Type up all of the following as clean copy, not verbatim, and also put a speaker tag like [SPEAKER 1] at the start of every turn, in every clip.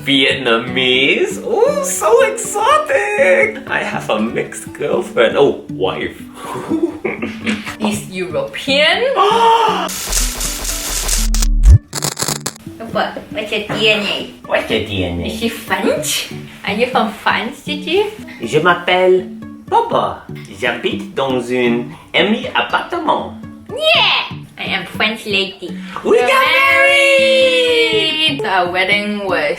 [SPEAKER 1] Vietnamese. Oh, so exotic. I have a mixed girlfriend. Oh, wife.
[SPEAKER 2] East European. What's your DNA?
[SPEAKER 1] What's your DNA?
[SPEAKER 2] Is she French? Are you from France, Gigi?
[SPEAKER 1] Je m'appelle Papa. J'habite dans un appartement.
[SPEAKER 2] Yeah! I am French lady.
[SPEAKER 1] We got married!
[SPEAKER 2] Our wedding was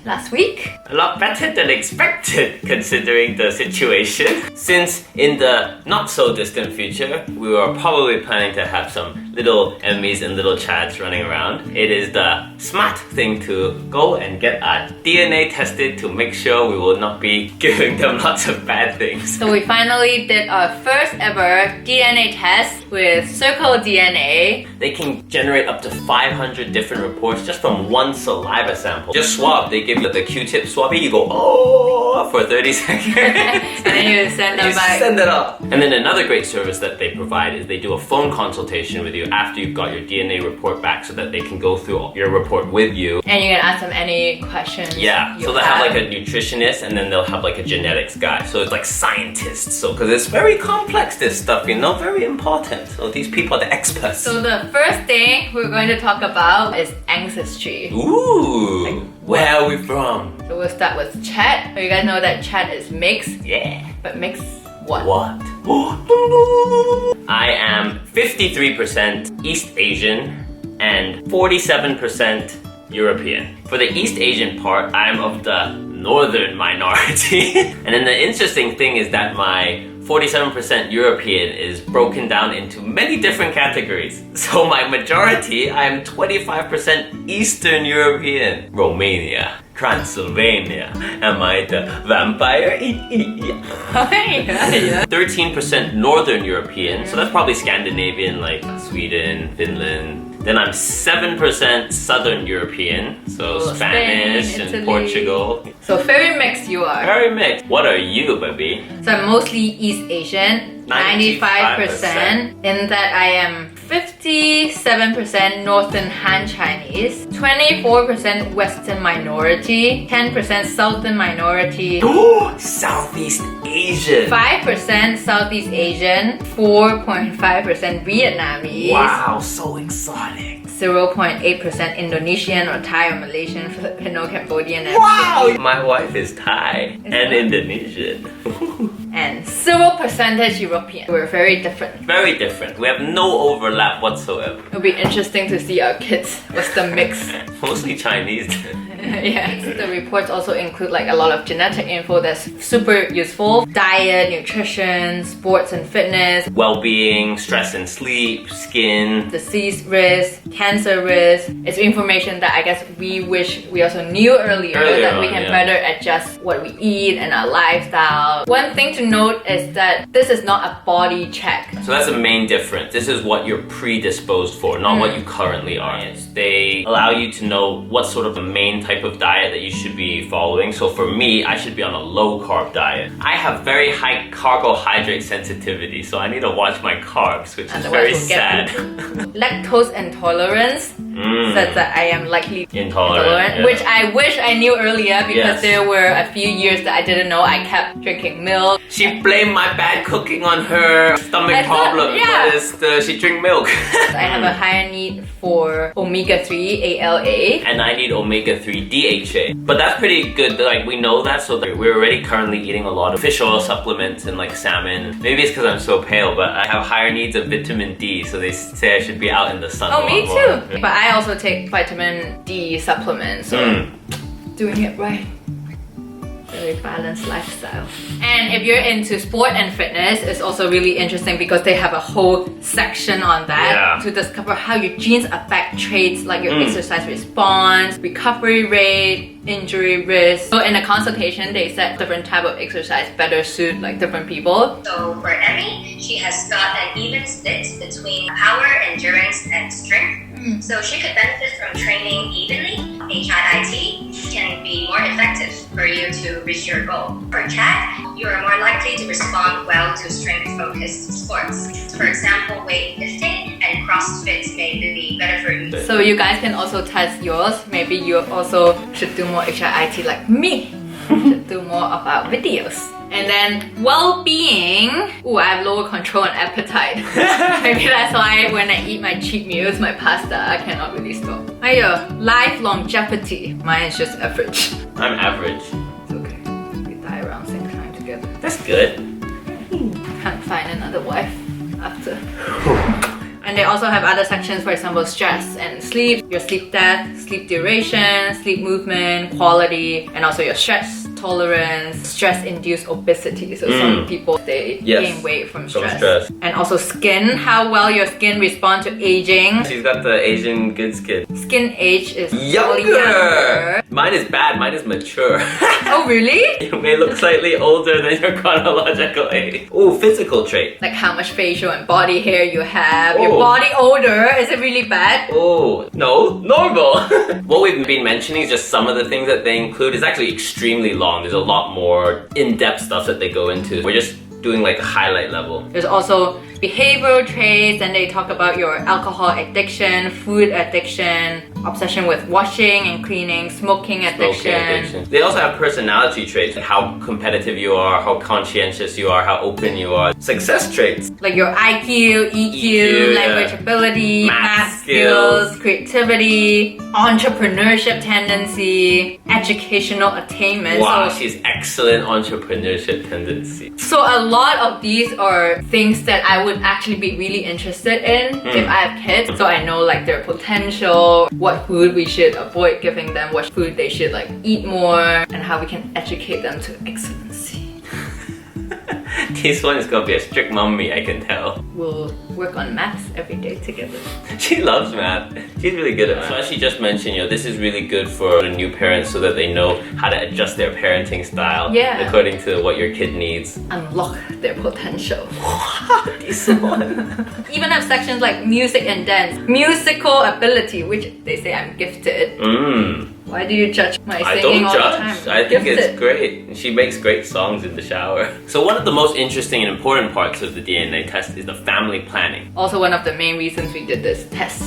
[SPEAKER 2] last week.
[SPEAKER 1] A lot better than expected considering the situation. Since in the not so distant future, we were probably planning to have some little Emmys and little Chads running around. It is the smart thing to go and get our DNA tested to make sure we will not be giving them lots of bad things.
[SPEAKER 2] So we finally did our first ever DNA test with Circle DNA.
[SPEAKER 1] They can generate up to 500 different reports just from one saliva sample. Just swab, they give you the Q-tip swabby, you go, oh, for 30 seconds.
[SPEAKER 2] And then you send them back.
[SPEAKER 1] Send it up. And then another great service that they provide is they do a phone consultation with you after you've got your DNA report back so that they can go through your report with you.
[SPEAKER 2] And you can ask them any questions.
[SPEAKER 1] Yeah, so they'll have like a nutritionist and then they'll have like a genetics guy. So it's like scientists. So, because it's very complex, this stuff, you know, very important. So these people are the experts.
[SPEAKER 2] So the first thing we're going to talk about is Ancestry.
[SPEAKER 1] Ooh, where are we from?
[SPEAKER 2] So we'll start with Chad. You guys know that Chad is mixed.
[SPEAKER 1] Yeah.
[SPEAKER 2] But mixed what?
[SPEAKER 1] What? I am 53% East Asian and 47% European. For the East Asian part, I'm of the northern minority. And then the interesting thing is that my 47% European is broken down into many different categories. So my majority, I'm 25% Eastern European. Romania, Transylvania. Am I the vampire? 13% Northern European. So that's probably Scandinavian, like Sweden, Finland. Then I'm 7% Southern European, so Spanish
[SPEAKER 2] Spain,
[SPEAKER 1] and
[SPEAKER 2] Italy.
[SPEAKER 1] Portugal.
[SPEAKER 2] So very mixed you are.
[SPEAKER 1] Very mixed. What are you, baby?
[SPEAKER 2] So I'm mostly East Asian, 95%. In that I am 57% Northern Han Chinese, 24% Western minority, 10% Southern minority,
[SPEAKER 1] Southeast Asian.
[SPEAKER 2] 5% Southeast Asian, 4.5% Vietnamese.
[SPEAKER 1] Wow, so exotic.
[SPEAKER 2] 0.8% Indonesian or Thai or Malaysian, Filipino, Cambodian, and
[SPEAKER 1] Wow! My wife is Thai and Indonesian.
[SPEAKER 2] and 0% European. We're very different.
[SPEAKER 1] Very different. We have no overlap whatsoever.
[SPEAKER 2] It'll be interesting to see our kids. What's the mix?
[SPEAKER 1] Mostly Chinese.
[SPEAKER 2] Yeah. The reports also include like a lot of genetic info that's super useful. Diet, nutrition, sports and fitness,
[SPEAKER 1] Well-being, stress and sleep, skin.
[SPEAKER 2] disease risk, cancer risk. It's information that I guess we wish we also knew earlier that we
[SPEAKER 1] on,
[SPEAKER 2] can
[SPEAKER 1] yeah.
[SPEAKER 2] better adjust what we eat and our lifestyle. One thing to note is that this is not a body check.
[SPEAKER 1] So that's the main difference. This is what you're predisposed for, not what you currently are. They allow you to know what sort of a main type of diet that you should be following. So for me, I should be on a low carb diet. I have very high carbohydrate sensitivity, so I need to watch my carbs, which is
[SPEAKER 2] Otherwise
[SPEAKER 1] very
[SPEAKER 2] we'll get
[SPEAKER 1] sad.
[SPEAKER 2] Lactose intolerance says that I am likely
[SPEAKER 1] Intolerant, yeah.
[SPEAKER 2] which I wish I knew earlier because
[SPEAKER 1] Yes.
[SPEAKER 2] there were a few years that I didn't know. I kept drinking milk.
[SPEAKER 1] She blamed my bad cooking on her stomach
[SPEAKER 2] I thought-
[SPEAKER 1] problem,
[SPEAKER 2] yeah.
[SPEAKER 1] but she drink milk.
[SPEAKER 2] I have a higher need for omega-3 ALA.
[SPEAKER 1] And I need omega-3 DHA. But that's pretty good, like we know that, so that we're already currently eating a lot of fish oil supplements and like salmon. Maybe it's because I'm so pale, but I have higher needs of vitamin D, so they say I should be out in the sun.
[SPEAKER 2] Oh,
[SPEAKER 1] a
[SPEAKER 2] me
[SPEAKER 1] lot
[SPEAKER 2] too.
[SPEAKER 1] more.
[SPEAKER 2] But I also take vitamin D supplements, so doing it right. Very balanced lifestyle. And if you're into sport and fitness, it's also really interesting because they have a whole section on that to discover how your genes affect traits like your exercise response, recovery rate, injury risk. So in the consultation, they said different type of exercise better suit like different people.
[SPEAKER 3] So for Emmy, she has got an even split between power, endurance, and strength. So she could benefit from training evenly. HIIT can be more effective for you to reach your goal. For Chad, you are more likely to respond well to strength-focused sports. For example, weightlifting and CrossFit may be better for you.
[SPEAKER 2] So you guys can also test yours. Maybe you also should do more HIIT like me. Should do more about videos. And then well-being. Ooh, I have lower control and appetite. Maybe that's why when I eat my cheat meals, my pasta, I cannot really stop. Life longevity. Mine is just average.
[SPEAKER 1] I'm average.
[SPEAKER 2] It's okay. We die around same time together.
[SPEAKER 1] That's good.
[SPEAKER 2] Can't find another wife after. And they also have other sections, for example, stress and sleep, your sleep depth, sleep duration, sleep movement, quality, and also your stress tolerance, stress-induced obesity. So some people, they gain weight from stress. And also skin, how well your skin responds to aging.
[SPEAKER 1] She's got the Asian good skin.
[SPEAKER 2] Skin age is
[SPEAKER 1] Younger! Mine is bad, mine is mature.
[SPEAKER 2] Oh, really?
[SPEAKER 1] You may look slightly older than your chronological age. Ooh, physical trait.
[SPEAKER 2] Like how much facial and body hair you have. Your body odor, is it really bad?
[SPEAKER 1] Oh, no, normal. What we've been mentioning is just some of the things that they include. It's actually extremely long. There's a lot more in-depth stuff that they go into. We're just doing like a highlight level.
[SPEAKER 2] There's also behavioral traits, and they talk about your alcohol addiction, food addiction, obsession with washing and cleaning, smoking addiction.
[SPEAKER 1] They also have personality traits, like how competitive you are, how conscientious you are, how open you are. Success traits.
[SPEAKER 2] Like your IQ, EQ, language ability, math skills, creativity, entrepreneurship tendency, educational attainment.
[SPEAKER 1] Wow, she's excellent entrepreneurship tendency.
[SPEAKER 2] So a lot of these are things that I would actually be really interested in if I have kids. So I know like their potential, what food we should avoid giving them, what food they should like eat more, and how we can educate them to excellency.
[SPEAKER 1] This one is gonna be a strict mommy, I can tell.
[SPEAKER 2] We'll work on maths every day together.
[SPEAKER 1] She loves math. She's really good at math. So as she just mentioned, this is really good for the new parents so that they know how to adjust their parenting style according to what your kid needs.
[SPEAKER 2] Unlock their potential.
[SPEAKER 1] This one.
[SPEAKER 2] Even have sections like music and dance. Musical ability, which they say I'm gifted. Why do you judge my singing all the time?
[SPEAKER 1] I think it's great. She makes great songs in the shower. So one of the most interesting and important parts of the DNA test is the family planning.
[SPEAKER 2] Also one of the main reasons we did this test.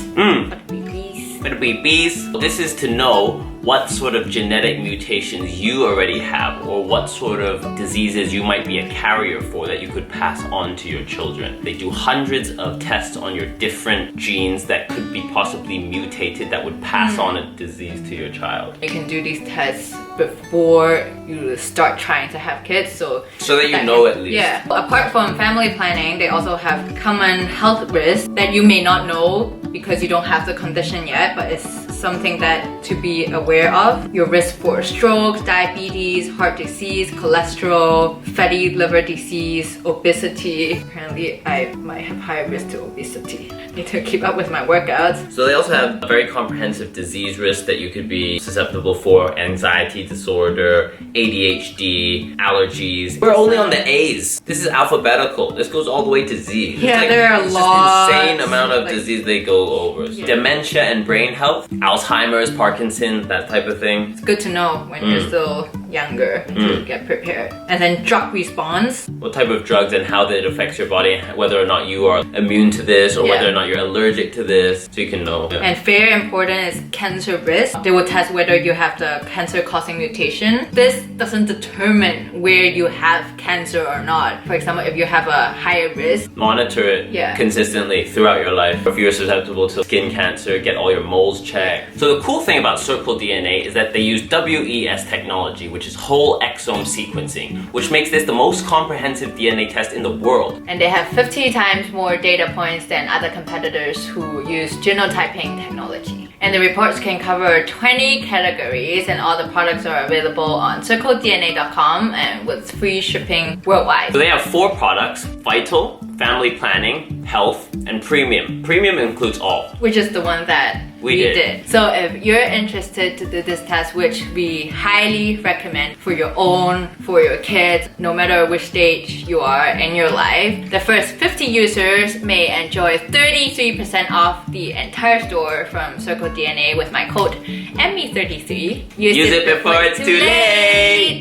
[SPEAKER 1] For the babies, this is to know what sort of genetic mutations you already have or what sort of diseases you might be a carrier for that you could pass on to your children. They do hundreds of tests on your different genes that could be possibly mutated that would pass on a disease to your child.
[SPEAKER 2] You can do these tests before you start trying to have kids, so
[SPEAKER 1] that you know at least.
[SPEAKER 2] Yeah. Apart from family planning, they also have common health risks that you may not know because you don't have the condition yet, but it's something that to be aware of. Your risk for stroke, diabetes, heart disease, cholesterol, fatty liver disease, obesity. Apparently, I might have higher risk to obesity. Need to keep up with my workouts.
[SPEAKER 1] So they also have a very comprehensive disease risk that you could be susceptible for: anxiety disorder, ADHD, allergies. We're only on the A's. This is alphabetical. This goes all the way to Z.
[SPEAKER 2] Yeah, there are a lot.
[SPEAKER 1] Insane amount of disease they go over. So dementia and brain health, Alzheimer's, Parkinson's, that type of thing.
[SPEAKER 2] It's good to know when you're still younger to get prepared. And then drug response.
[SPEAKER 1] What type of drugs and how that affects your body, whether or not you are immune to this or whether or not you're allergic to this, so you can know.
[SPEAKER 2] And very important is cancer risk. They will test whether you have the cancer-causing mutation. This doesn't determine where you have cancer or not. For example, if you have a higher risk,
[SPEAKER 1] monitor it consistently throughout your life. If you're susceptible to skin cancer, get all your moles checked. So the cool thing about Circle DNA is that they use WES technology, which is whole exome sequencing, which makes this the most comprehensive DNA test in the world.
[SPEAKER 2] And they have 50 times more data points than other competitors who use genotyping technology. And the reports can cover 20 categories, and all the products are available on circledna.com and with free shipping worldwide.
[SPEAKER 1] So they have 4 products: Vital, Family Planning, Health, and Premium. Premium includes all.
[SPEAKER 2] Which is the one that we did. So if you're interested to do this test, which we highly recommend for your own, for your kids, no matter which stage you are in your life, the first 50 users may enjoy 33% off the entire store from Circle DNA with my code ME33. Use it before it's too late!